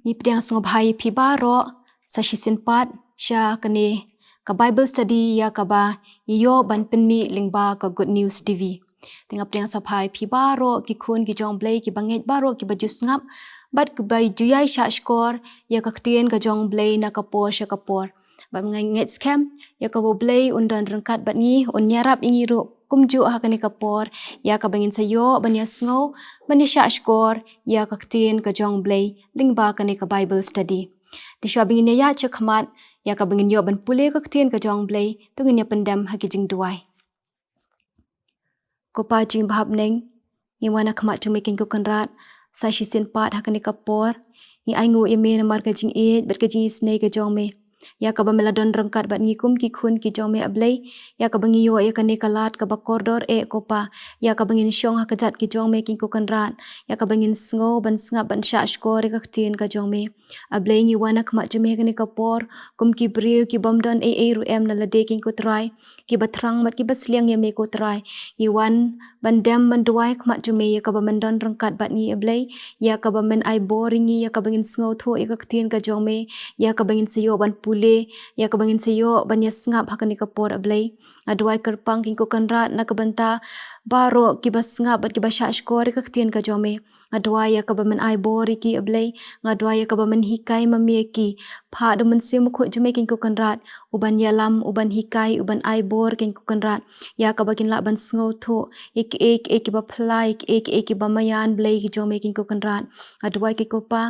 Ni pediang sungabhai pibaro sa shisin pat sya kani ka Bible study ya kaba iyo ban penmi lingba ka Good News TV. Tengah pediang sabhai pibaro ki kun ki jong blay ki banget baro ki baju ngap bat ke bay juyai sya skor ya ka ktien ka jong blay na kapor sya kapor. Bat nget scam ya ka bo blay undan rengkat bat ni un nyarap ingi ro kumju ha kani kapor ya ka bangin sayo banya sngo banya sya skor ya ka ktien ka jong blay lingba kani ka Bible study. Di sya bangin ya cekmat ya ka bangin yo ban pule ka ktien ka jong blay tungin ya pendam ha ki jing duai. Ko pa jing bahap neng ni wana kmat cumikin ko kanrat sa shisin pat ha kani kapor ni aingu ime na mar ka jing it bat ka jing snei ka jong me. Ya ka ba meladon rengkat bat ngikum ki kun ki jome ablay ya ka bangi yo ya ka nekalat ka ba koridor kopa ya ka bangin syong ha kajat ki jome kin ko kanrat ya ka bangin sngo ban ngap ban sya skor ka ktien ka jome ablay ni wana kmat jeme ka ni kapor kum ki briu ki bomdon ru em na lade kin ko try ki batrang mat ki basliang ya me ko try ni wan bandam banduai kmat jeme ya ka ba mendon rengkat bat ni ablay ya ka ba men ai boringi ya ka bangin sngo tho ya ka ktien ka jome ya ka bangin sayo ban pule ya ka bangin sayo banya ngap ha kani kapor ablay aduai kerpang kin ko kanrat na kabanta baro ki bas ngap bat ki basya skor ka ktien ka jome aduai ya ka ba men ai bori ki ablay ngaduai ya ka ba men hikai mamie ki pha do men sim kho jeme kin ko kanrat uban yalam uban hikai uban ai bor kin ko kanrat ya ka ba kin la ban sngo tho ek ki ba phlai ek ki ba mayan blay ki jome kin ko kanrat aduai ki ko pa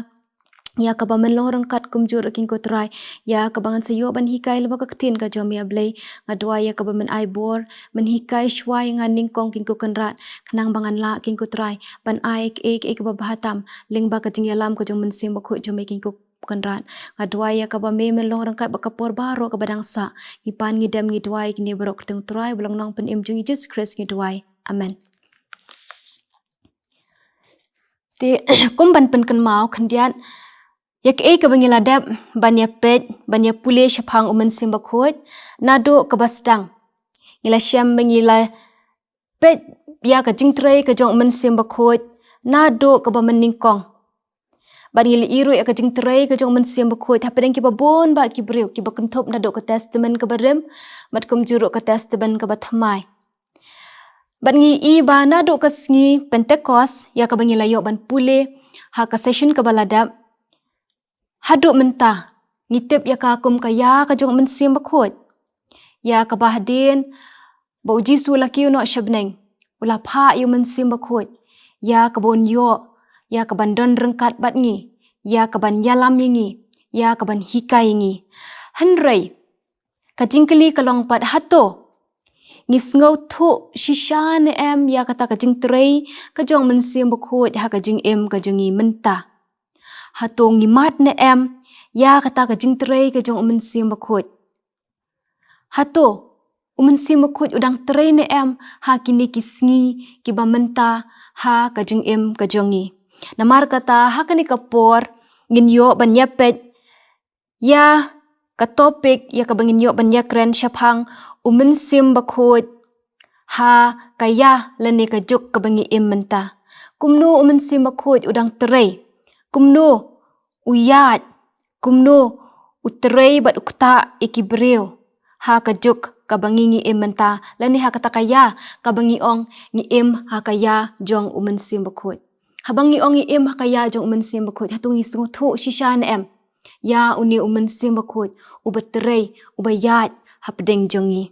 ya ka ba men long rengkat kumjur kin ko try ya ka bangan sayo ban hikai leba ka ktien ka jome ablay ngadua ya ka ba men ai bor men hikai shwai ngan ningkong kin ko kanrat kenang bangan la kin ko try ban ai ek ba bahatam lingba ka jing yalam ko jong men sim ko jome kin ko kanrat ngadua ya ka ba me men long rengkat ba kapor baro ka badang sa ipan ngidam ngidwai kini barok teng try belong nang pen im jung Jesus Christ ngidwai amen. Te kumban pen kan mau kendiat yak ka bangiladap banya pet banya pule syapang umen simba khot nado ka basdang ngila syam bangila pet ya ka jingtrai ka jong umen simba khot nado ka ba meningkong bangila iru ya ka jingtrai ka jong umen simba khot hapadeng ki babon ba ki breu ki bakentop nado ka testament ka barem mat kum juru ka testament ka bathamai bangi i ba nado ka sngi pentecost ya ka bangila yo ban pule ha ka session ka baladap haduk mentah ngitip ya ka akum kaya ka jong men sim bakut ya ka bahdin ba uji su laki no shabneng ula pha yu men sim bakut ya ka bon yo ya ka bandon rengkat bat ngi ya ka ban yalam ngi ya ka ban hikai ngi hanrei ka jingkeli kalong pat hato ngis ngau thu shishan em ya kata ka jing trei ka jong men sim bakut ha ka jing em ka jingi mentah hato ngimat ne em ya kata ka jing trei ka jong umen sim bakut hato umen sim bakut udang trei ne em ha kini kisngi ki ba menta ha ka jing em ka jongi namar kata ha kani kapor ngin yo ban yapet ya ka topik ya ka bangin yo ban yakren syapang umen sim bakut ha kaya lene ka juk ka bangi em menta kumno umen sim bakut udang trei kumno uyat kumno utrei bat ukta ikibreu ha kajuk kabangi ngi em menta lani ha kata kaya kabangi ong ngi em ha kaya jong umen sim bakut habangi ong ngi em ha kaya jong umen sim bakut hatungi sungu thu shishan em ya uni umen sim bakut ubatrei ubayat hapdeng jongi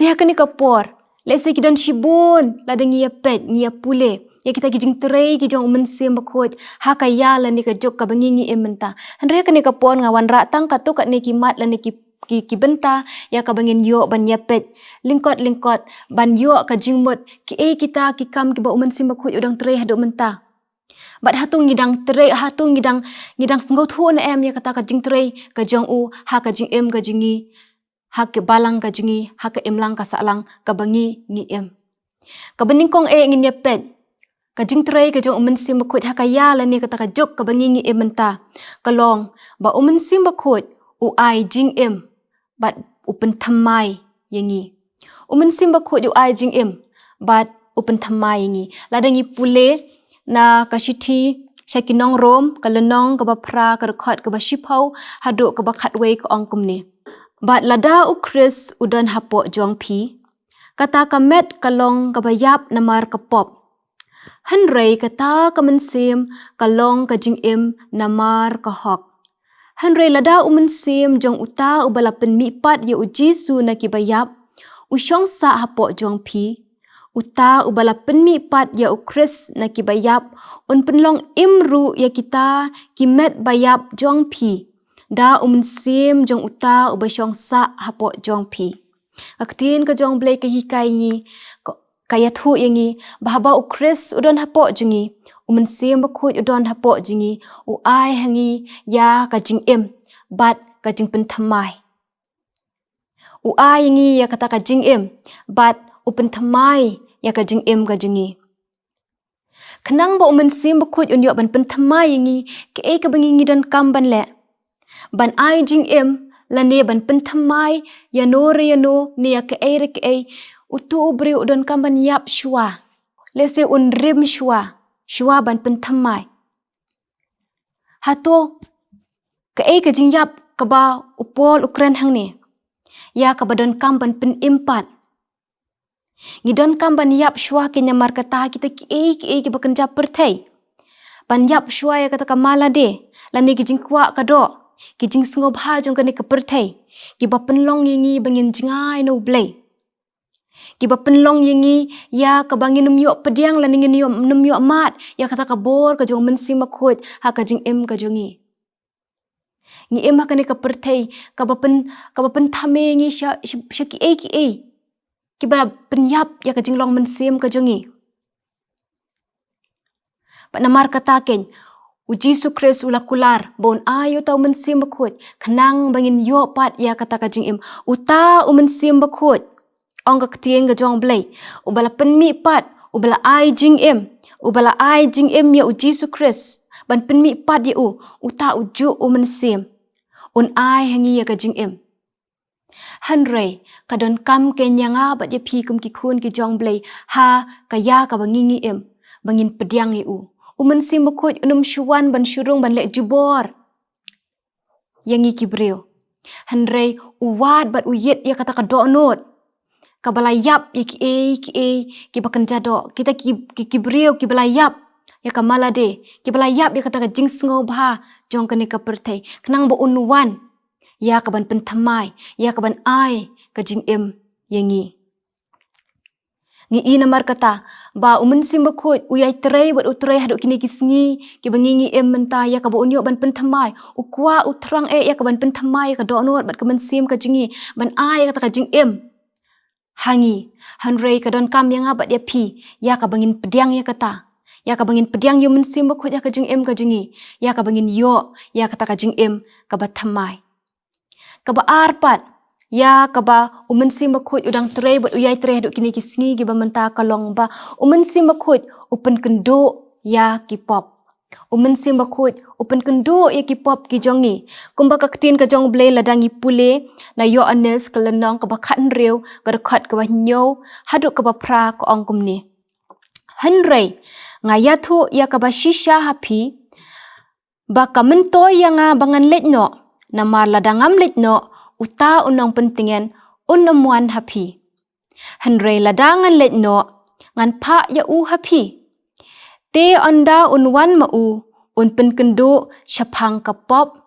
dia kani kapor lese kidan shibun ladangi ya pet ngi ya pule ya kita kijing trei ki jong men sim bakut ha kaya la ni ka jok ka bangi ngi ementa andre ka ni ka pon ngawan ra tang ka to ka ni ki mat la ni ki benta ya ka bangin yo ban yapet lingkot ban yo ka jingmut ki kita ki kam ki ba umen sim bakut udang trei hadu menta bat hatung ngidang trei hatung ngidang sengau thun em ya kata ka jing trei ka jong u ha ka jing em ka jingi ha ke balang ka jingi ha ka emlang ka salang ka bangi ngi em ka beningkong ngin yapet ka jing trei ka jong umen sim bakut ha kaya la ni kata ka jok ka bangi ngi em menta kalong ba umen sim bakut u ai jing em bat upen thamai yangi umen sim bakut u ai jing em bat upen thamai yangi ladangi pule na kashiti Syakinong rom, kalenong kaba pra karekot kaba shipau, haduk kaba katway ko ongkum ni. Bat lada u Chris udan hapo jong pi. Kata kamet kalong kaba yap namar kapop. Henry kata kamensim kalong kajing im namar kahok. Henry lada umensim jong uta ubalapen mipat ya ujisu na kibayap. Usyong sa hapo jong pi. Uta ubalapen mipat ya ukris na kibayap. Un penlong imru ya kita kimet bayap jong pi. Da umensim jong uta ubasyong sa hapo jong pi. Aktin ka jong blay kahikai ngi kaya thu yangi bahaba ukris udon hapo jengi. Umensim bakut udon hapo jengi. Uai hangi ya kajing im bat kajing pentamai. Uai yangi ya kata kajing im bat upentamai ya kajing im kajengi. Kenang ba umensim bakut unyo ban pentamai yangi ke kabangingi dan kamban le. Ban ai jing im lane ban pentamai ya no ni ya ke utu ubri udon kamban yap shua. Lese un rim shua. Shua ban pentamai. Hato ke kajing yap kaba upol ukren hang ni. Ya kaba don kamban pen impat. Ngidon kamban yap shua ke nyamar kata kita ke bakenja pertai. Ban yap shua ya kata kamala de. Lane kijing kuak kado. Kijing sengob ha jong kene ke pertai. Kiba penlong yengi bangin jingai no blay. Kiba penlong yengi ya kabangin nemyok pediang lan ingin nemyok mat ya kata kabor ka jong mensi makut ha ka jing em ka jongi. Ngi em ha kene ke pertai kaba pen thame ngi syaki kiba penyap ya ka jing long mensim ka jongi. Pak namar kataken uji sukres ula kular bon ayo tau mensim bakut kenang bangin yo pat ya kata kajing im uta umensim bakut ong ka ketien ga jong blay ubala penmi pat ubala ai jing im ya uji sukres ban penmi pat ya uta uju umensim un ai hangi ya kajing im Henry kadon kam kenyanga bat ya pi kum ki kun ki jong blay ha kaya ka bangingi im bangin pediang u umensim bakut unum syuan ban syurung ban lek jubor. Yangi kibreu. Henry uwad bat uyet ya kata kadok not. Kabalayap ya ki bakan jadok. Kita kibreu kibalayap ya kamala de. Kibalayap ya kata kajing sengob ha jong kene kapertai. Kenang bo unuan ya kaban pentamai ya kaban ai kajing em yangi. Ngi namar kata ba umensim bakut uyai terai buat utrai haduk kini kisngi ki bangingi em mentah ya kaba unyo ban pentamai ukwa utrang ya kaban pentamai ka donot bat kemensim ka jingi ban ai kata ka jing em hangi Henry kadon kam yang abat ya pi ya ka bangin pediang ya kata ya ka bangin pediang yo mensim bakut ya ka jing em ka jingi ya ka bangin yo ya kata ka jing em ka batamai ka ba arpat ya kaba umensim bakut udang terai buat uyai terai haduk kini kisngi giba mentah kalong ba umensim bakut upen kendo ya kipop umensim bakut upen kendo ya kipop ki jongi kumba ka ketin ka jong blay ladangi pule na yo anes kelenong kaba khan reu garkhat kaba nyo haduk kaba pra ko ongkum ni Henry ngaya thu ya kaba shisha hapi ba kamento yang bangan letno namar ladangam letno uta unong pentingan unamuan hapi. Henry ladangan letno ngan pa ya hapi. Te onda unwan ma un penkendo syapang kapop,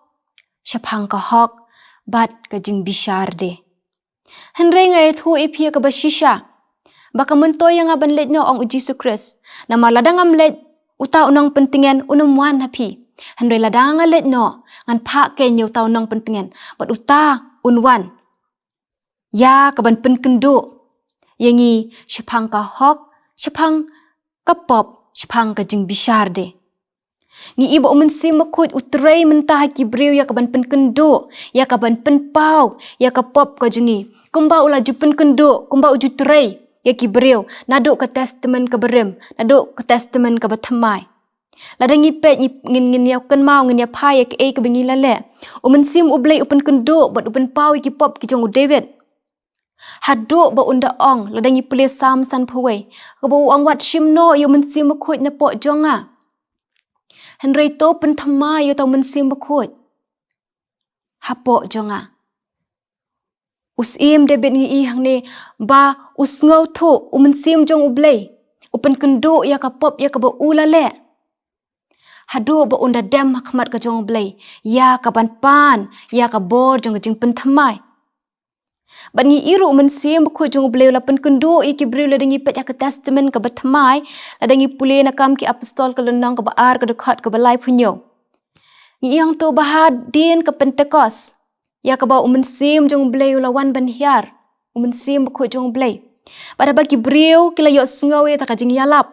syapang kahok, bat kajing bishar de. Henry ngay thu ipi ka bashisha. Baka mento yang aban letno ong uji sukres. Nama ladangam let uta unong pentingan unamuan hapi. Henry ladangan letno ngan pa kenyo ta unong pentingan. Bat uta unwan ya kaban penkendo yangi syapang kahok syapang kapop syapang kajing bishar de ngi ibu umensim makut utrai mentah kibreu ya kaban penkendo ya kaban penpau ya kapop kajingi kumba ula ju penkendo kumba uju trai ya kibreu naduk ke testament ke berem naduk ke testament ke batamai Ladang ngipet ngin ya ken mau ngin ya pai ke ke bengi lale. Umensim ublay upen kendo buat upen pau ki pop ki jong David. Haduk ba unda ong ladang ngipule sam san pawai. Kabo ang wat shimno yu mensim makut na po jonga. Henry to penthama yo tau mensim bakut. Hapo jonga. Usim debit ngi i hang ne ba usngau thu mensim jong ublay. Upen kendo ya ka pop ya ka ba ulale. Hado ba unda dem hakmat ka jong ublay. Ya ka pan ya ka bor jong jing penthamai. Bat ngi iru mensim bakut jong ublay la pen kendo i ki briu la dengi pet ya ka testament ka bathamai. La dengi pule na kam ki apostol ka lendang ka ba ar ka dekat ka ba lai punyo. Ngi yang to bahad din ka Pentecost. Ya ka ba mensim jong ublay lawan ban hiar. Mensim bakut jong ublay. Pada bagi briu kila yo sengawe ta ka jing yalap.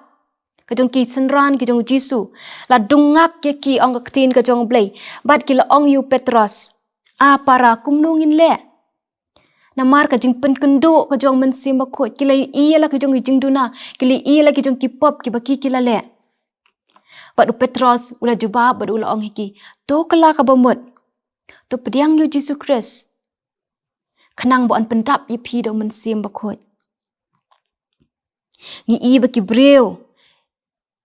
Ka jong ki senran ki jong Jisu. La dungak ya ki ong ka ktin ka jong ublay. Bat kila ong yu Petros. A para kumnungin le. Namar ka jing penkendo ka jong mensim bakut. Kila yu iya la ka jong jing duna. Kila iya la ka jong ki pop ki baki kila le. Bat u Petros ula jubab bat ula ong hiki. To kala ka bamut. To pediang yu Jisu Kris. Kenang bo an pendap yu pi do mensim bakut. Ngi i baki briu.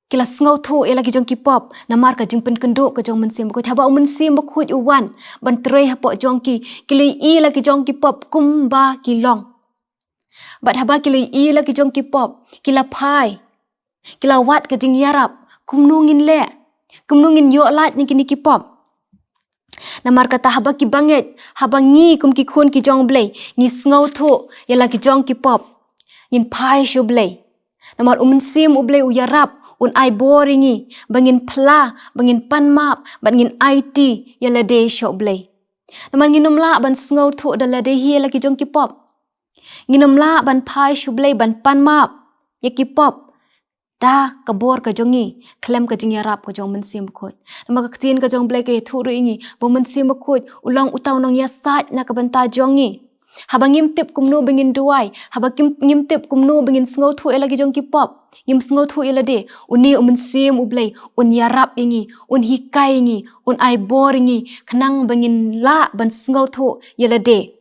Kila sengau thu ia lagi jong kipop. Namar ka jing penkendo ka jong mensim bakut. Haba mensim bakut uwan. Ban terai hapok jong ki. Kila i lagi jong kipop kumba kilong. Bat haba kila i lagi jong kipop. Kila pai. Kila wat ka jing yarap. Kumnungin le. Kumnungin yo lat ni kini kipop. Namar kata haba ki banget. Haba ngi kum ki kun ki jong blay. Ngi sengau thu ia lagi jong kipop. Ngin pai syo blay. Namar mensim ublay uyarap. Un ai boringi, bangin pla, bangin panmap, bangin IT, ya lade shop blay. Naman nginom la ban sengau thu da lade hi lagi jong kipop. Nginom la ban pai shublay ban panmap, ya kipop. Da kabor ka jongi, klem ka jing yarap ka jong mensim bakut. Nama ka ktin ka jong blay ka thu ru ingi, bo mensim bakut, ulang utaw nang yasat na ka banta jongi. Haba ngimtip kumno bangin duwai, haba ngimtip kumno bangin sengau thu lagi jong kipop. Ngim sengau thu ilade, uni mensim ublay, un yarap ingi, un hikai ingi, un ai bor ingi, kenang bangin la ban sengau thu ilade.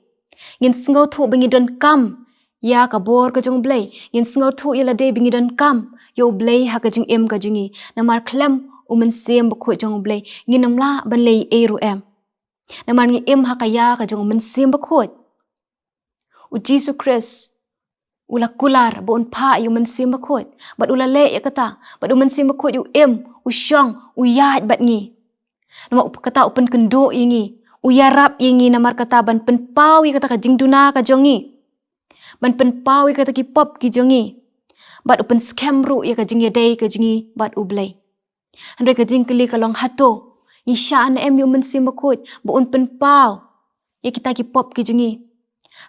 Ngin sengau thu bangin don kam, ya ka bor ka jong blay, ngin sengau thu ilade bangin don kam, yo blay ha ka jing em ka jingi, namar klem mensim bakut jong blay, nginam la ban lay eru em. Namar ngi em ha ka ya ka jong mensim bakut. U Jisu Kris ula kular bo un pa yu mensim bakut. Bat ula le ya kata. Bat u mensim bakut yu u syong, u yahat bat ngi. Nama kata upen kendo ingi. U yarap ingi namar kata ban penpau ya kata ka jingduna ka jongi. Ban penpau ya kata ki pop ki jongi. Bat upen skemru ya ka jing yadai ka jingi bat u blay. Handai ka jing keli kalong hato. Ngishaan yu mensim bakut bo un penpau ya kita ki pop ki jongi.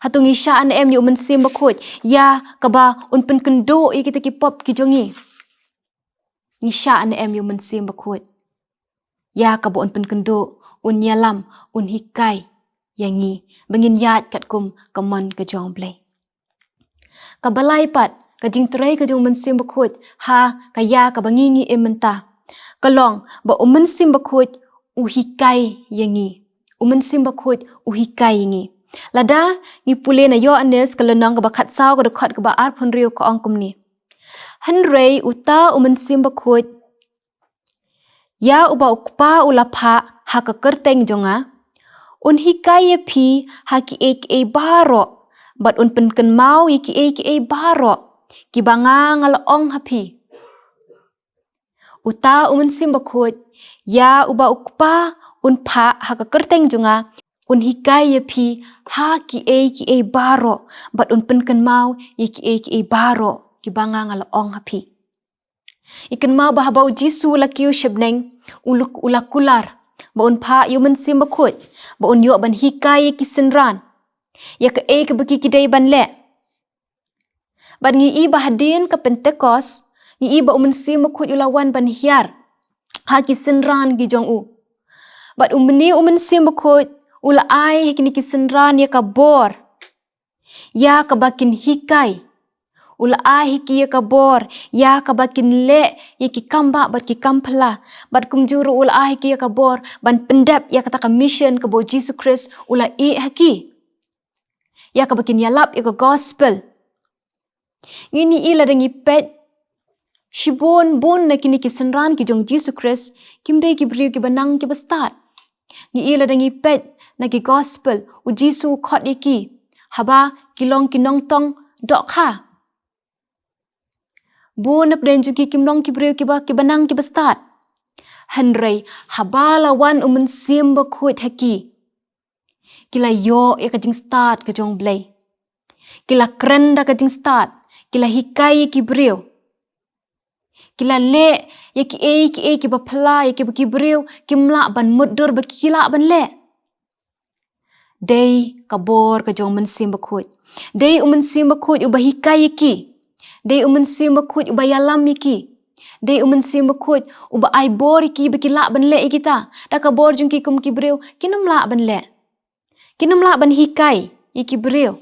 Hatung ishaan yu mensim bakut. Ya kaba un penkendo i kita ki pop ki jongi. Ngishaan yu mensim bakut. Ya kaba un penkendo un yalam un hikai yangi. Bangin yat kat kum kamon ke jong blay. Kabalai pat kajing terai ke jong mensim bakut. Ha kaya kaba ngingi ementa. Kalong ba mensim bakut u hikai yangi. Mensim bakut u hikai yangi. Lada ni pule na yo anes kalenang ka bakat saw ka dekat ka baar ponrio ka angkum ni. Henry uta mensim bakut. Ya uba ukpa ulapa ha ka kerteng jonga. Un hikai pi ha ki e baro. Bat un penken mau ki e baro. Ki banga ngalong hapi. Uta mensim bakut. Ya uba ukpa un pa ha ka kerteng jonga. Un hikai pi ha ki e baro. Bat un penken mau ki e baro. Ki banga ngalong hapi. Ikan mau bahabau Jisu lakiu syabneng. Ula kular. Ba un pa yu mensim bakut. Ba un yuk ban hikai ki senran. Ya ke ke bagi kidai ban le. Ban ngi i bahadin ke Pentecost. Ngi i ba mensim bakut yu lawan ban hiar. Ha ki senran ki jong u. Bat umeni mensim bakut. Ula ai kini kisenran ya ka bor. Ya ka bakin hikai. Ula ai ki ya ka bor. Ya ka bakin le. Ya ki kamba bat ki kampala. Bat kumjuru ula ai ki ya ka bor. Ban pendap ya kata ka mission ke bo Jisu Kris. Ula i haki. Ya ka bakin yalap ya ka gospel. Ngini ila dengi pet. Shibon bon na kini ki senran ki jong Jesus Christ kimdei ki briu ki banang ki bastat. Ngi ila dangi pet na ki gospel u Jisu khot iki. Haba kilong kinong tong dok kha. Bon na pden juki kimlong ki briu ki banang ki bastat. Henry haba lawan umen simba kuit haki. Kila yo ya kajing start ke jong blay. Kila krenda kajing start. Kila hikai ki briu. Kila le ya ki ki bapla ya ki briu ki mla ban mudur ba kila ban le. Day kabor ka jong mensim bakut. Day mensim bakut ubah hikai ki. Day mensim bakut ubah yalam ki. Day mensim bakut ubah ai bor ki bakila ban le kita. Da kabor jong ki kum ki briu kinamla ban le. Kinamla ban hikai ki briu.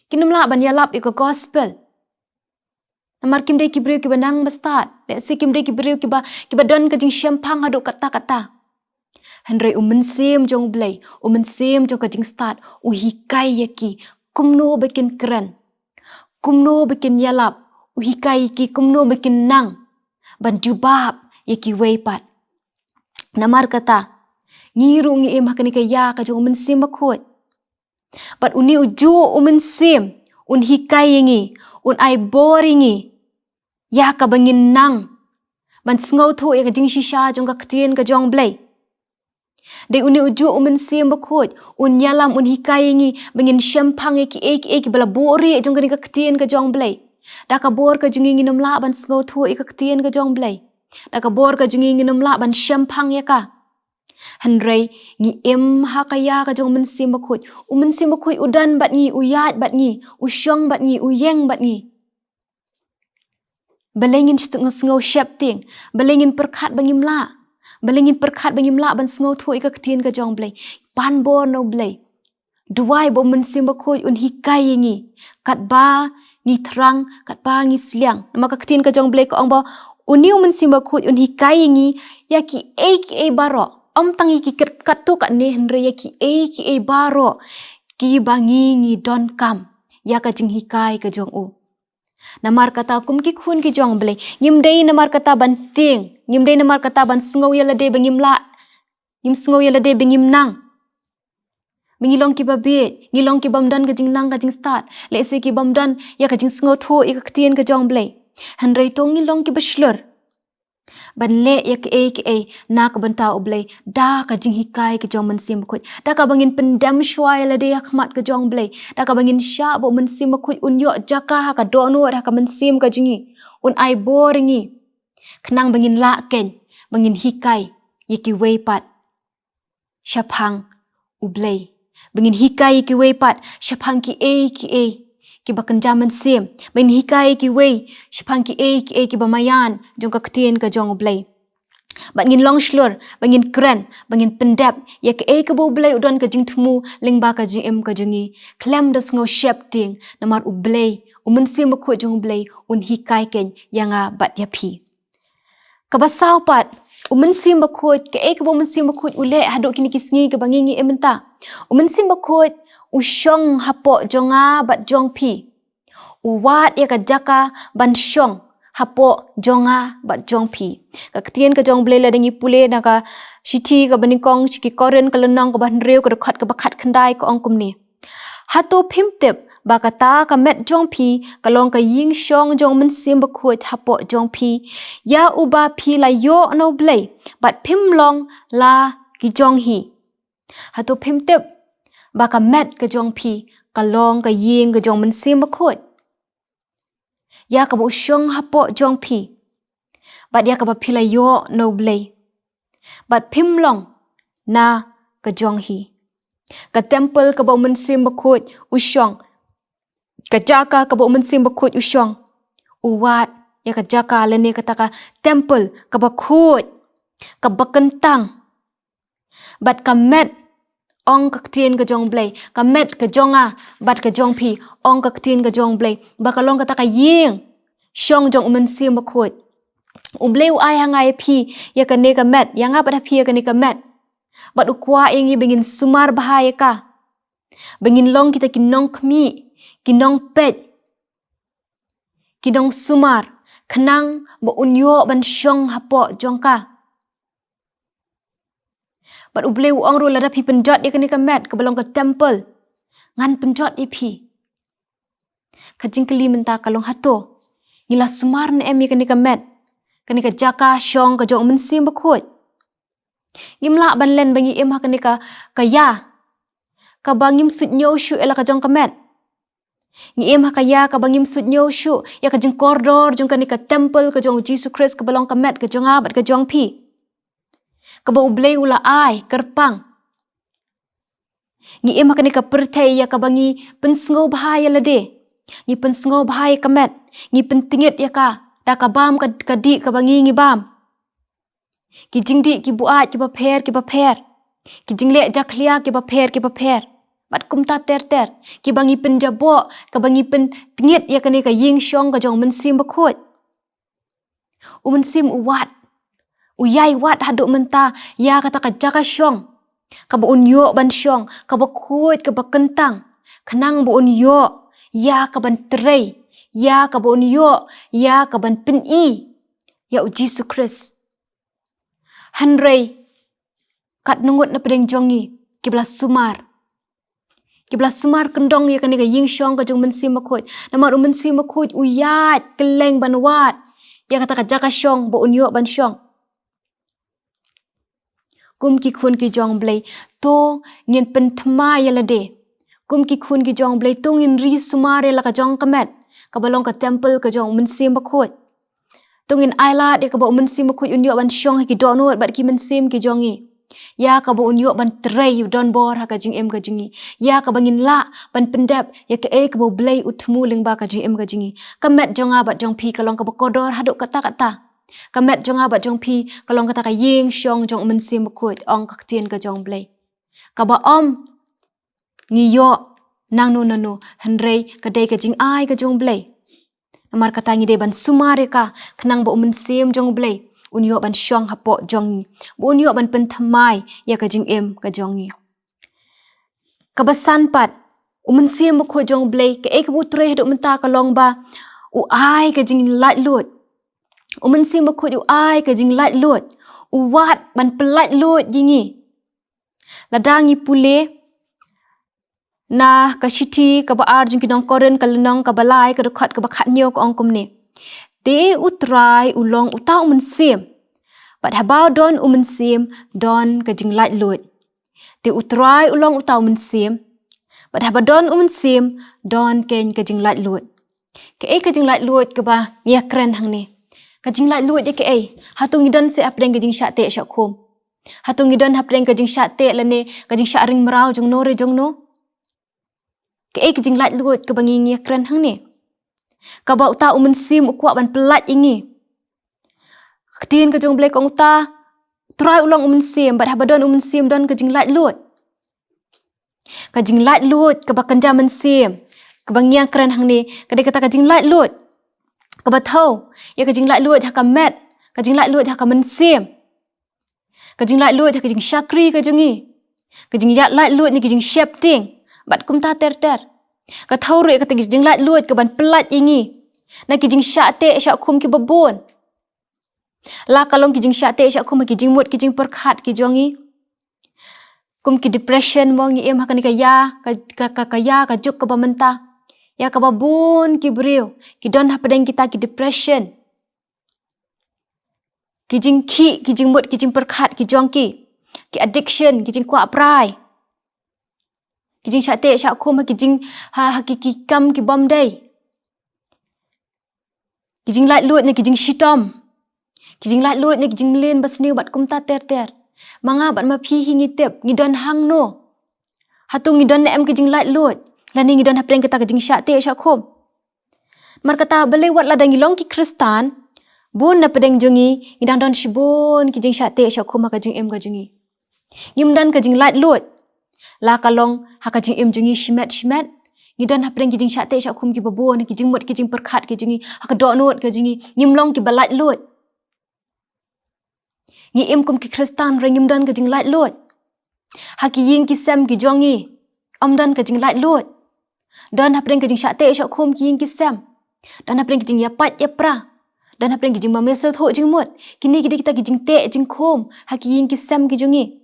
Kinamla ban yalap iko gospel. Namar kim day ki briu ki banang bastat. Dek si kim day ki briu ki ba don ka jing syampang haduk kata-kata. Henry mensim jong blay, mensim jong ka jing start, hikai ki kumno bikin keren. Kumno bikin yalap, hikai ki kumno bikin nang. Ban jubab ki weipat. Namar kata, ngirung ngi makani ka ya ka jong mensim bakut. But uni uju mensim, hikai ngi, ai boringi. Ya ka bangin nang. Ban sngau thu ka jing shisha jong ka ktien ka jong blay. Day uni uju mensim bakut, yalam hikai ngi, bangin syampang ki bala bori jong ka ktien ka jong blay. Da ka bor ka jungi nginum la ban sngau thu ka ktien ka jong blay. Da ka bor ka jungi nginum la ban syampang ya ka. Henry ngi ha ka ya ka jong mensim bakut. Mensim bakut udan bat ngi, uyat bat ngi, usyong bat ngi, uyeng bat ngi. Balengin sngau syap ting, balengin perkat bangim la. Balengin perkat bangim la ban sngau thu ka ktien ka jong blay. Pan bor no blay. Duai bo mensim bakut hikai ngi. Kat ba ngi terang, kat ba ngi sliang. Nama ka ktien ka jong blay ko ong ba uniu mensim bakut hikai ngi ya ki baro. Om tangi ki kat tu kat ne Henry ya ki baro. Ki bangi ngi don kam. Ya ka jing hikai ka jong u. Namar kata kum ki khun ki jong blay. Ngim day namar kata banting. Ngim day namar kata ban sngau ya lade bangim la. Ngim sngau ya lade bangim nang. Bangilong ki babit. Ngilong ki bamdan ka jing nang ka jing start. Lese ki bamdan ya ka jing sngau thu ka ktien ka jong blay. Henry to ngilong ki baslur. Ban le ya ki na ka banta blay. Da ka jing hikai ka jong mensim bakut. Da ka bangin pendam shwa ya lade ya khmat ka jong blay. Da ka bangin sya bo mensim bakut yo jaka ka dono da ka mensim ka jingi. Ai boringi. Kenang bangin la ken. Bangin hikai ya ki weipat. Syapang blay. Bangin hikai ki weipat. Syapang ki ki bakan jaman sim. Bangin hikai ki wei. Syapang ki ki bamayan. Jong ka ktien ka jong blay. Bangin long slur, bangin keren, bangin pendap, ya ke bo blay udon ka jing tumu, lingba ka jing ka jingi. Klem da sngau syap ting, namar blay, mensim bakut jong blay, hikai ken, yang bat yapi. Kabasaw pat, mensim bakut, ke bo mensim bakut ule haduk kini kisngi ke bangingi ementa. Mensim bakut, usyong hapo jonga bat jong pi. Uwat ya ka jaka ban syong. Hapo jonga bat jong pi. Ka ktien ka jong blay la dengi pule na ka shiti ka banikong chiki koren ka lenong ka ban reu ka dekat ka bakat kendai ka ongkum ni. Hato pimtip ba kata ka met jong pi ka long ka ying syong jong mensim bakut hapo jong pi. Ya uba pi la yo no blay bat pim long la ki jong hi. Hato pimtip ba ka met ka jong pi ka long ka ying ka jong mensim bakut. Ya ka bu syong hapo jong pi. Bat ya ka ba pila yo no blay. Bat pim long na ka jong hi. Ka temple ka ba mensim bakut usyong. Ka jaka ka ba mensim bakut usyong. Uwat ya ka jaka lene kata ka temple ka ba kut. Ka ba kentang. Bat ka met ong ka ktien ka jong blay. Ka met ka jonga bat ka jong pi. Ong ka ktien ka jong blay. Ba ka long kata ka ying. Syong jong mensim bakut. Blay u ay hangai pi ya ka ne ka met. Yang apa dah pi ya ka ne ka met. Bat ukwa ingi bengin sumar bahaya ka. Bengin long kita kinong kmi. Kinong pet. Kinong sumar. Kenang bo unyo ban syong hapo jongka. Bat uble uang ru lada pi penjot dia kini kemet ke belong ke temple. Ngan penjot ipi. Kajing keli mentah kalong hato. Ngila sumar na emi kini kemet. Kini ke jaka syong ke jong mensim bekut. Ngimla ban len bangi im ha kini ke ya. Ka bangim sut nyo syu ela ke jong kemet. Ngiem ha kaya ka bangim sut nyo syu ya ke jeng koridor jong kini ke temple ke jong Jesus Christ ke belong kemet ke jong abat ke jong pi. Ka ba uble ula ai kerpang. Ngiem ha kini ke pertai ya ka bangi pensengau bahaya lade. Ngi pensengau bahaya kemet. Ngi pentingit ya ka. Da ka bam ka di ka bangi ngi bam. Ki jing di ki buat ki ba per ki ba per. Ki jing le jak lia ki ba per. Bat kum ta ter. Ki bangi penjabo ka bangi pen tingit ya kani ka ying syong ka jong mensim bekut. Mensim uwat. Uyai wat haduk menta ya kata ka jaka syong. Ka ba unyo ban syong. Ka ba kut ka ba kentang. Kenang ba unyo. Ya ka ban terai. Ya ka ba unyo. Ya ka ban peni. Ya u Jesus Christ. Hanrei. Kat nungut na pedeng jongi. Kibla sumar. Kibla sumar kendong ya kani ka ying syong ka jong mensim bekut. Nama ru mensim bekut uyat keleng ban wat. Ya kata ka jaka syong ba unyo ban syong. Kum ki kun ki jong blay to ngin pentema ya lade. Kum ki kun ki jong blay to ngin ri sumare la ka jong kemet. Ka balong ka temple ka jong mensim bekut. To ngin ailat ya ka ba mensim bekut unyo ban syong ha ki donut bat ki mensim ki jongi. Ya ka ba unyo ban terai don bor ha ka jing em ka jingi. Ya ka bangin la ban pendap ya ka ka ba blay utmu ling ba ka jing em ka jingi. Kemet jong abat jong pi kalong ka ba kodor haduk kata. Kamet jong abat jong pi kalong kata ka ying syong jong mensim bekut ong kaktien ka jong blay. Ka ba om ngiyo nang no nano henrei kadai ka jing ai ka jong blay. Namar kata ngi de ban sumare ka kenang ba mensim jong blay. Unyo ban syong hapo jong. Unyo ban pentamai ya ka jing em ka jongi. Ka ba sanpat mensim bekut jong blay ka ek butre haduk menta kalong ba u ai ka jing lat lut. Mensim bekut u ai ka jing lat lut. Uwat ban pelat lut jingi. Ladangi pule na ka shiti ka ba ar jing kinong koren ka lenong ka balai ka dekat ka bakat nyo ka ongkom ni. Te utrai ulong utau mensim. Bat habau don mensim don ka jing lat lut. Te utrai ulong utau mensim. Bat habau don mensim don ken ka jing lat lut. Ka jing lat lut ka ba niya keren hang ni. Ka jing lat lut ya ka hatung idon se apdeng ka jing syate syak kum. Hatung idon hapdeng ka jing syate lane ka jing syak ring merau jong no re jong no. Ka jing lat lut ka bangi niya keren hang ni. Ka ba utau mensim ukwa ban pelat ingi. Ketien ka jong blek ong uta try ulong mensim bat habadon mensim don ka jing lat lut. Ka jing lat lut ka ba kenja mensim. Ka bangi keren hang ni ka de kata ka jing lat lut. Ka ba thau ya ka jing lat lut ha ka met. Ka jing lat lut ha ka mensim. Ka jing lat lut ha ka jing syakri ka jongi. Ka jing lat lut ni ka jing shapting. Bat kum ta ter. Ka thau ru ka jing lat lut ka ban pelat ingi. Na ki jing syate syak kum ki babon. La kalong ki jing syate syak kum ki jing mut ki jing perkhat ki jongi. Kum ki depression mo ngi em ha ka ni ka ya ka juk ka ba mentah. Ya ka babon ki beriu. Ki don ha pedeng kita ki depression. Ki jing mut ki jing perkhat ki jongki. Ki addiction ki jing kuak prai. Ki jing syate syak kum ki jing ki kam ki bom day. Ki jing lat lut ni ki jing shitom. Ki jing lat lut ni ki jing melin basniu bat kum ta ter. Manga bat ma pi hingi tip ngidon hang no. Hatung ngidon na em ki jing lat lut. Lani ngidon hapdeng kita ki jing syate syak kum. Mar kata beli wat ladang ngilong ki kristan. Bun na pedeng jongi ngidang don shibun ki jing syate syak kum ka jing em ka jongi. Ngimdan ka jing lat lut. La kalong ha ka jing em jongi shimet. Ngidon hapdeng ki jing syate syak kum ki babon ki jing mut ki jing perkhat ki jongi. Ha ka donut ka jongi ngimlong ki balat lut. Ngi em kum ki kristan re ngimdan ka jing lat lut. Ha ki ying ki sem ki jongi. Omdan ka jing lat lut. Dan hapdeng ka jing syate syak kum ki ying ki sem. Dan hapdeng ki jing yapat yapra. Dan hapren gijing mamesel tho jing mut. Kini kita gijing te jing khom. Haki yin kisam gijongi.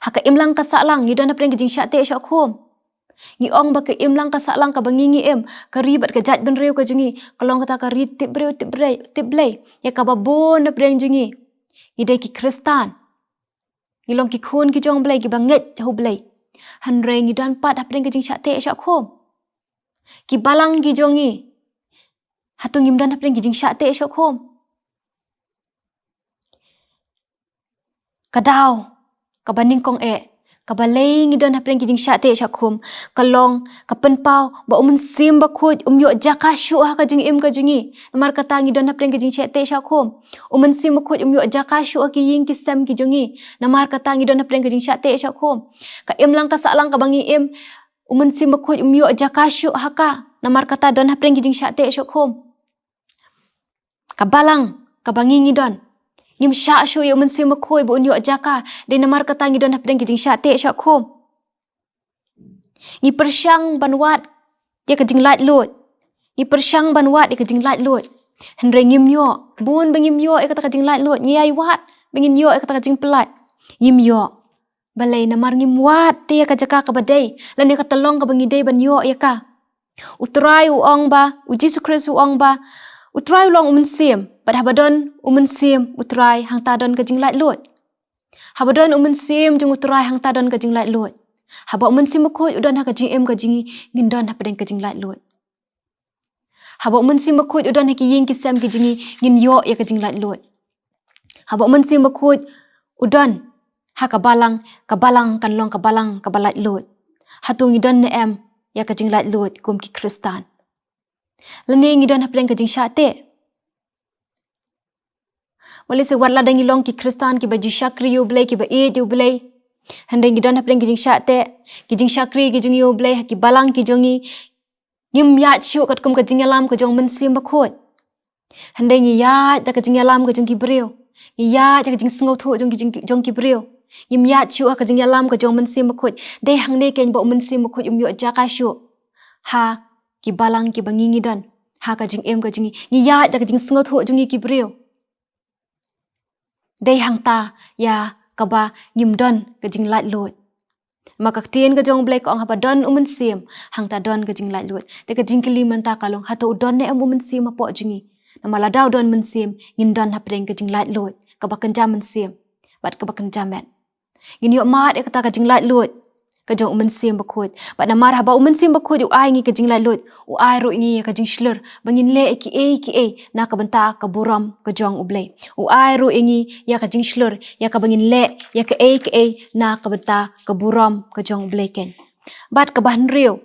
Haka imlang kasalang. Ngidan hapren gijing syak te syak khom. Ngi ong ba ke imlang kasalang ka bangingi em. Karibat ka jat ben reu ka jongi. Kalong kata ka rit tip breu tip blay. Ya ka babon hapren jongi. Ngidai ki kristan. Ngilong ki khun ki jong blay ki banget hu blay. Hanre ngidan pat hapren gijing syak te syak khom. Ki balang ki jongi. Hatung imdan hapren gijing syak te syak khom. Kadau. Kabaning kong kabalay ngidan hapren gijing syak te syak khom. Kalong kapenpau ba sim ba khut yo jaka syu ha ka jing im ka jingi. Namar kata ngidan hapren gijing syak te syak khom. Sim ba khut yo jaka syu ki yin ki sam ki jongi. Namar kata ngidan hapren gijing syak te syak khom. Ka imlang ka salang ka bangi im. Sim ba khut yo jaka syu ha ka. Namar kata don hapren gijing syak te syak khom. Kabalang kabangi ngidon. Ngim syak syu yo sim ba khoi bu yo jaka. De namar kata ngidon hapren gijing syak te syak khom. Ngi persyang banwat dia ka jing lat lut. Ngi persyang banwat dia ka jing lat lut. Henre ngim yo. Bun bengim yo kata ka jing lat lut. Ngi ai wat bengin yo kata ka jing pelat. Ngim yo. Balai namar ngim wat te ka jaka ka badai. Lan dia ka telong ka bengi dai ban yo ya ka. Utrai uong ba. Uji Kristus uong ba. Utrai ulong sim. Bad habadon sim utrai hang tadon ka jing lat lut. Habadon sim jung utrai hang tadon ka jing lat lut. Haba sim bakut udan ha ka jing em ka jingi ngindon ha padeng ka jing lat lut. Haba sim bakut udan ha ki yin ki sam ki jingi ngin yo ya ka jing lat lut. Haba sim bakut udan ha ka balang kan long ka balat lut. Hatung ngidon ne em ya ka jing lat lut kum ki Kristan. Lani ngidon ha padeng ka jing syak te. Wali se watla dangi long ki Kristan ki baju syakri yo blay ki ba yo blay. Handai ngidon hapren gijing syak te. Gijing syakri gijing yo blay haki balang ki jongi. Ngim yat syuk kat kum ka jing alam ka jong sim bakut. Handai ngi yat da ka jing alam ka jong ki breu. Ngi yat da ka jing sengau thu jong ki breu. Ngim yat syuk ka jing alam ka jong sim bakut. Dei hang ne ken ba sim bakut yo jaka syuk. Ha ki balang ki bangi ngidon. Ha ka jing em ka jingi. Ngi yat da ka jing sengau thu jong ki breu. Dei hang ta ya kaba ngimdon ka jing lat lut. Maka tien ka jong blay ko ang hapadon sim hang ta don ka jing lat lut. De ka jing kiliman ta kalong hato udon ne sim apo jingi. Namala daw don sim ngindon hapren ka jing lat lut. Kaba kenjam sim. Bat kaba kenjamet. Ngin yo mat e kata ka jing lat lut. Ka jong sim bakut. Bat namar haba sim bakut u ai ngi ka jing lat lut. U ai ro ngi ka jing slur. Bangin le ki na ka benta ka buram ka jong ublay. U ai ro ngi ya ka jing slur. Ya ka bangin le ya ka na ka benta ka buram ka jong ublay ken. Bat ka bahan riu.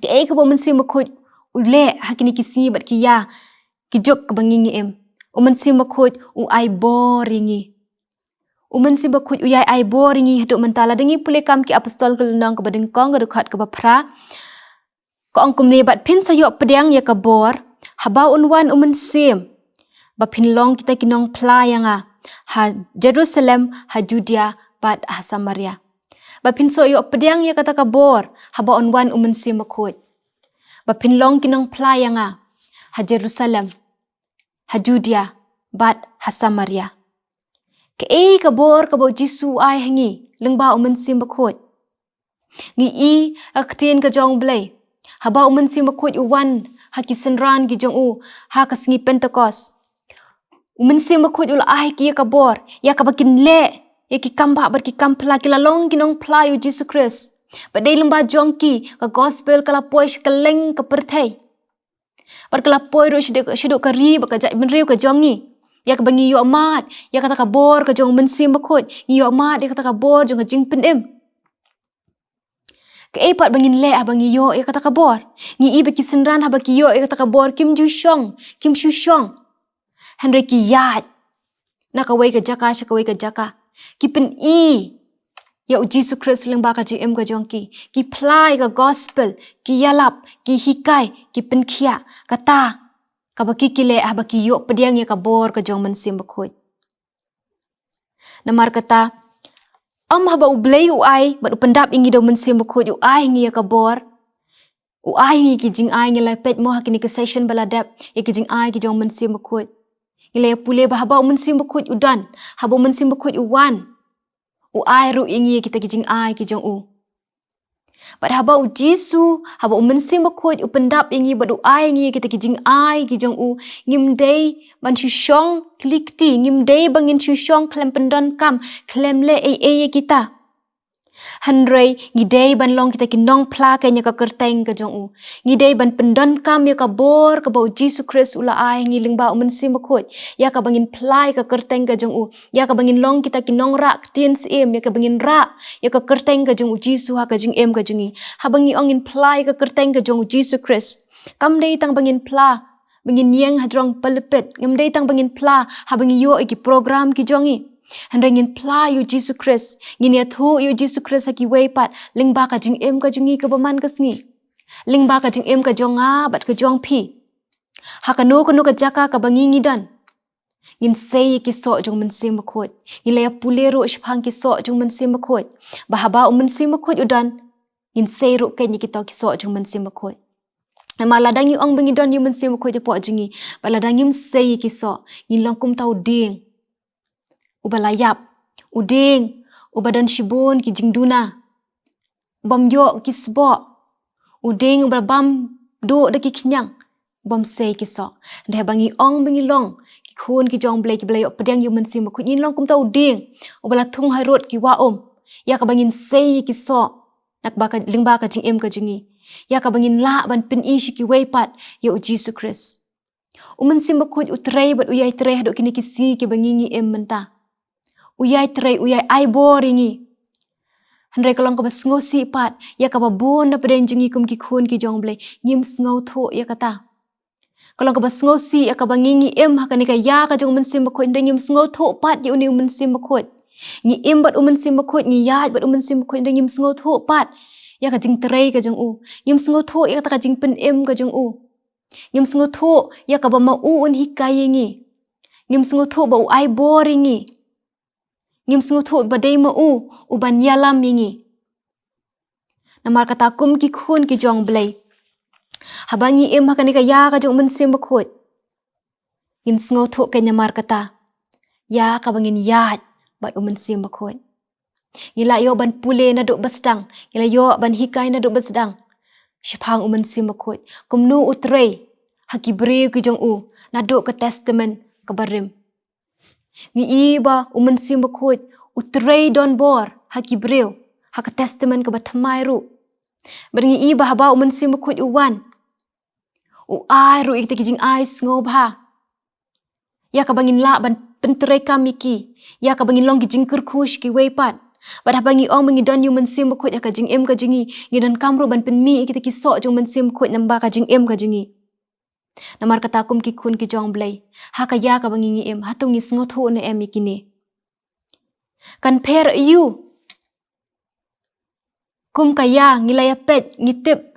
Ki ka bo sim bakut u le hakini ki si bat ki ya ki jok ka bangin ngi em. Sim bakut u ai bor ngi. Sim bakut uyai ai bor ngi haduk mentala dengi pule kam ki apostol kelundang ke badeng kong gadukhat ke bapra. Ko ang kumne bat pin sayo pedang ya ka bor. Haba unwan sim. Ba pin long kita kinong playanga. Ha Jerusalem, ha Judea, bat ha Samaria. Ba pin sayo pedang ya kata ka bor. Haba unwan sim bakut. Ba pin long kinong playanga. Ha Jerusalem, ha Judea, bat ha Samaria. Ka bor ka bo Jisu ai hangi lengba sim bakut. Ngi aktien ka jong blay. Haba sim bakut uwan ha ki senran ki jong ha ka singi Pentecost. Sim bakut ul ai ki ka bor ya ka bakin le ya ki kamba bar ki kampla ki lalong ki nong pla yu Jisu Christ. Ba dei lengba jong ki ka gospel kala poi kaleng ka perthai. Bar kala poi ro shiduk ka ri ba ka jai ben riu ka jongi. Ya ka bangi yo amat, ya kata ka bor ka jong sim bakut, yo amat ya kata ka bor jong ka jing pendem. Ka pat bangin le abangi yo ya kata ka bor. Ngi ibe ki senran ha baki yo ya kata ka bor Kim Shu Shong. Henry ki yat. Na ka wei ka jaka sha ka wei ka jaka. Ki pen ya Jisu Christ leng ba ka jing em ka jong ki. Ki plai ka gospel, ki yalap, ki hikai, ki pen kia, kata kabaki kile habaki yo pediang ya kabor ka jong sim bakut. Namar kata haba ublay u ai bat upendap ingi do sim bakut u ai ngi ya kabor. U ai ngi ki jing ai ngi lai pet mo hakini ke session baladap e ki jing ai ki jong mensim bakut. Ngi pule ba haba mensim bakut udan, haba mensim bakut uwan. U ai ru ingi kita ki jing ai ki jong u. Bad haba u Jisu, haba u mensim bakut u pendap ingi bad u ai ngi kita ki jing ai ki jong u. Ngim day ban shushong klik ti, ngim day bangin shushong klem pendan kam, klem le e kita. Handray ngidei ban long kita kinong pla kanya ka kerteng ka jong u. Ngidei ban pendan kam ya ka bor ka bau Jesus Christ ula ai ngiling ba mensim bakut. Ya ka bangin plai ka kerteng ka jong u. Ya ka bangin long kita kinong rak tiens em ya ka bangin rak ya ka kerteng ka jong u Jesus ha ka jing em ka jongi. Ha bangi ongin plai ka kerteng ka jong u Jesus Christ. Kam dei tang bangin pla bangin yang hadrong pelepet. Ngam dei tang bangin pla ha bangi yo iki program ki jongi. Handringin pla yu Jesus Christ. Ngini athu yu Jesus Christ haki weipat. Ling ba ka jing em ka jungi ka baman ka sngi. Ling ba ka jing em ka jonga bat ka jong pi. Hakanu kanu ka jaka ka bangingi dan. Ngin say ki so jong mensim bakut. Ngilaya pulero shpang ki so jong mensim bakut. Bahaba mensim bakut udan. Ngin say ru kenya kita ki so jong mensim bakut. Maladang yu ong bengi don yu mensim bakut japo jungi. Maladang yu say ki so. Ngin langkum tau ding. Ubalayap, uding, ubadan shibun ki jingduna. Ubam yo ki sbo, uding ubabam do da ki kenyang. Ubam say ki so. Dah bangi ong bangi long, ki khun ki jong blay ki blay op pedang yu mensim bakut nyin long kum tau uding. Ubalatung harut ki wa ya ka bangin say ki so. Nak baka lingba ka jing em ka jingi. Ya ka bangin la ban pen ishi ki weipat ya u Jesus Christ. Mensim bakut utray bat uyay tray hadok kini kisi ki bangingi em mentah. Uyay tray, uyay ay boringi. Handray kalong ka bas ngosi pat, ya ka babon na padayin jungi kum ki khun ki jong blay, ngim sngaw tho ya kata. Kalong ka bas ngosi, ya ka bangingi im haka ni ka ya ka jong mensim bakut, nda ngim sngaw tho pat ya uni mensim bakut. Ngi im bat mensim bakut, ngi yaad bat mensim bakut, nda ngim sngaw tho pat, ya ka jing tray ka jong u. Ngim sngaw tho ya kata ka jing pen im ka jong u. Ngim sngaw tho ya ka ba mauun hikayengi. Ngim sngaw tho ba u ay boringi. Ngim sungu thu badai ma u ban yalam yingi. Namar kata kum ki khun ki jong blay. Habangi im hakani ka ya ka jong mensim bakut. Ngin sungu thu ka nyamar kata. Ya ka bangin yaad bat mensim bakut. Ngila yo ban pule na duk basdang. Ngila yo ban hikai na duk basdang. Shipang mensim bakut. Kumnu utray. Haki breu ki jong u. Na duk ka testament ka barim. Ni iba mensim bakut utray don bor haki breu haka testament ka batamai ru berngi iba haba mensim bakut uwan u ai ru ikte kijing ai sngob ha ya ka bangin la ban pentray kamiki ya ka bangin long kijing kurkush ki weipat bad bangi ong bangi don yu mensim bakut ya ka jing em ka jingi ngidan kamru ban penmi ikte ki so jong mensim bakut namba ka jing em ka jingi. Namar kata kum ki kun ki jong blay. Haka ya ka bangingi em. Hatung ni sngot ho na em ikini. Kan per yu. Kum ka ya ngilaya pet ngitip.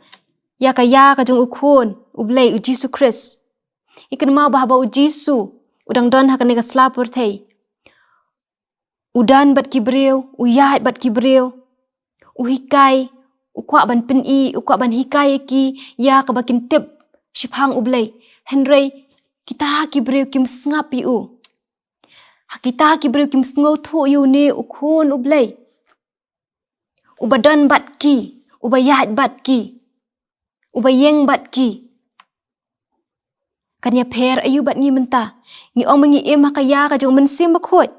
Ya ka jong ukun. Ublay u Jesus Christ. Ikan mau bahaba u Jesus. Udang don haka ni ka slapur thay. Udan bat kibreu. Uyat bat kibreu. Uhikai. Ukwa ban peni. Ukwa ban hikai ki. Ya ka bakin tip. Shipang ublay. Henry, kita kibreu kim sngap yu. Kita kibreu kim sngaw tho yu ni ukun ublay. Ubadan bat ki. Ubayat bat ki. Ubayeng bat ki. Kanya per ayu bat ngi mentah. Ngi ong mengi im hakaya ka jong mensim bakut.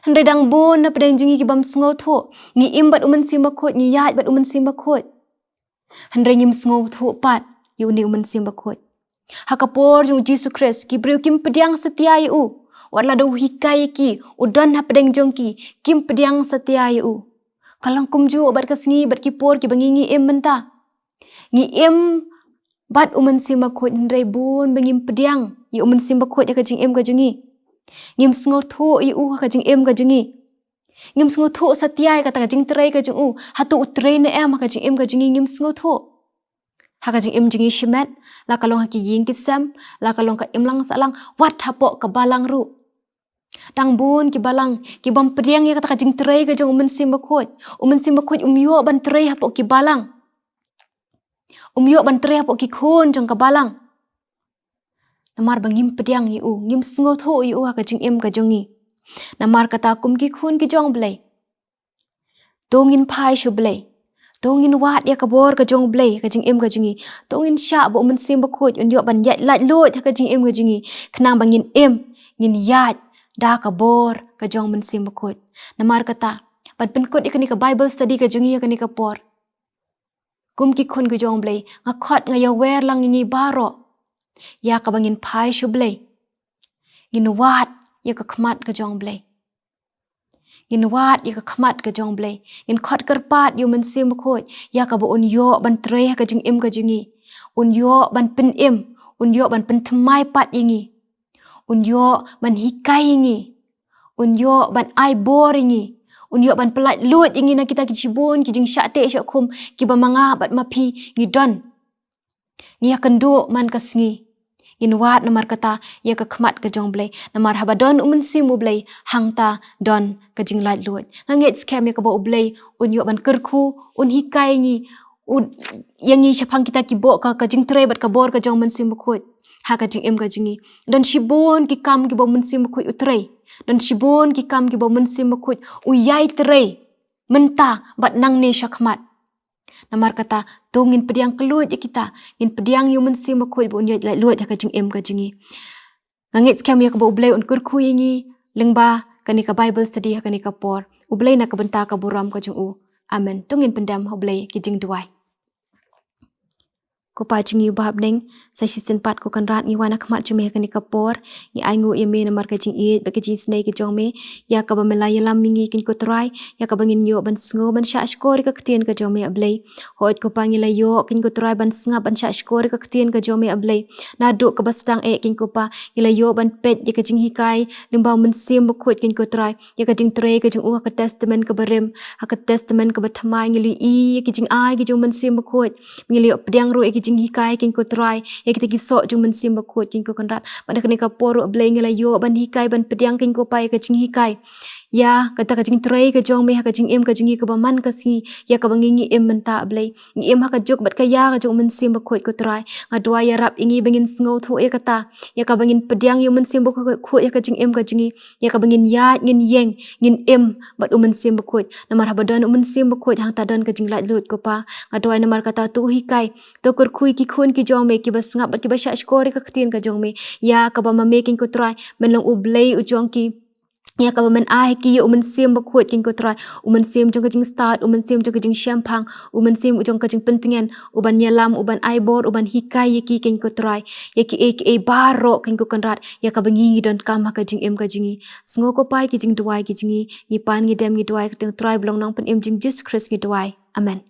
Henry dang bon na pedang jungi ki bam sngaw tho. Ngi im bat mensim bakut. Ngi yat bat mensim bakut. Henry ngim sngaw tho pat. Yu ni mensim bakut. Hakapor jong Jesus Christ ki breu kim pediang setia yu. Wala do hikai ki udan ha pedang jong ki kim pediang setia yu. Kalang kumju obat kasngi bat ki por ki bangingi em menta. Ngi em bat umen sim bakut ndrai bun bangim pediang yu umen sim bakut ya ka jing em ka jungi. Ngim sngo tho yu ka jing em ka jungi. Ngim sngo tho setia ka jing trai ka jung u hatu utrai na em ka jing em ka jungi ngim sngo tho. Haka jing em jungi shimet la kalong haki ying kisam la kalong ka imlang salang wat hapo ka balang ru tang bun ki balang ki bam pediang ya kata ka jing tray ka jong umen sim bakut yo ban tray hapo ki balang Yo ban tre po ki khun jong kabalang. Namar bangim pediang yu, ngim sngo tho yu ha ka jing em ka jongi. Namar kata kum ki khun ki jong blay. Tongin pai shu blay. Tongin wat ya kabor ka jong blay ka jing em ka jongi. Tongin sha bo mun sim ba khoj yo ban yat lat lot ha ka jing em ka jongi. Khnang bangin em, ngin yat da kabor ka jong mun sim ba khoj. Namar kata ban penkot ikani ka Bible study ka jongi ikani ka por. Kum ki khun ka jong blay ngakot ngaya wer lang ngi baro. Ya ka bangin pai shu blay. Ngin wat ya ka khmat ka jong blay. Ngin wat ya ka khmat ka jong blay. Ngin khot kerpat yu mun sim khoj. Ya ka bo un yo ban tre ka jing em ka jingi. Un yo ban pen em. Un yo ban pen thmai pat yingi. Un yo ban hikai yingi. Un yo ban ai bor yingi. Un yo ban pelat lut yingi na kita kijibun ki jing syate syok kum ki ba manga bat mapi ngi don. Ngi kendo man kasngi. Ngin wat namar kata ya ka khmat ka jong blay. Namar haba don umun simu blay. Hang ta don ka jing lat lut. Ngangit scam ya ka ba blay. Un yo ban kerku. Un hikai ngi. Un yang ngi syapang kita kibo ka jing tre bat kabor ka jong mun simu khut. Ha ka jing em ka jingi. Don shibun ki kam ki ba mun simu khut utre. Don shibun ki kam ki ba mun simu khut. Uyai tre. Mentah bat nang ne syakmat. Namar kata tungin pediang kelut ya kita. Ngin pediang yu mun sim khoj bu nyot lai lut ka jing em ka jingi. Ngangit scam ya ka ba ublay un kurku yingi. Lengba kani ka Bible study kani ka por. Ublay na ka benta ka buram ka jing u. Amen. Tungin pendam ublay ki jing duai. Ko pa jingi bahab neng sa season 4 ko kan rat ngi wana khmat jume kani ka por ngi aingu yeme namar ka jing it ba ka jing snai ki jong me ya ka ba melaya lam mingi kin ko try ya ka bangin yo ban sngo ban sha skor ka ktien ka jong me ablay hot ko pangi la yo kin ko try ban snga ban sha skor ka ktien ka jong me ablay na do ka bastang e kin ko pa ila yo ban pet ya ka jing hikai limba mun sim ba khot kin ko try ya ka jing tre ka jing u ka testament ka barem ha ka testament ka ba thamai ngi li i ki jing ai ki jong mun sim ba khot ngi li pediang ro e ki jing hikai kin ko try ya kita kisok jung mun sim ba khot kin ko kanrat pada kani ka poru ablay ngela yo ban hikai ban pediang kin ko pai ka jing hikai ya kata ka jing tray ka jong me ha ka jing em ka jingi ka ba man ka si ya ka bangingi em menta ablay ngi em ha ka jok bat ka ya ka jong mun sim ba khot ko try ngadwa ya rap ingi bangin sngo tho ya kata ya ka bangin pediang yu mun sim ba khot ya ka jing em ka jingi ya ka bangin ya ngin yeng ngin em bat umun sim ba khot namar habadon umun sim ba khot hang ta don ka jing lat lut ko pa ngadwa namar kata tu hikai to kur kui ki khun ki jong me ki bas ngap bat ki ba sha skor ka khtien ka jong me ya ka ba ma me kin ko try men long ublay u jong ki ya ka ba men ai ki umun sim ba khot kin ko try umun sim jong ka jing start umun sim jong ka jing shampang umun sim jong ka jing pentingen uban nyalam uban aibor uban hikai ya ki kin ko try ya ki e baro kin ko kanrat ya ka bangi don kam ha ka jing em ka jingi sngo ko pai ki jing duai ki jingi ni pan ngi dem ngi duai ka teng try blong nang pen em jing Jesus Christ ngi duai amen.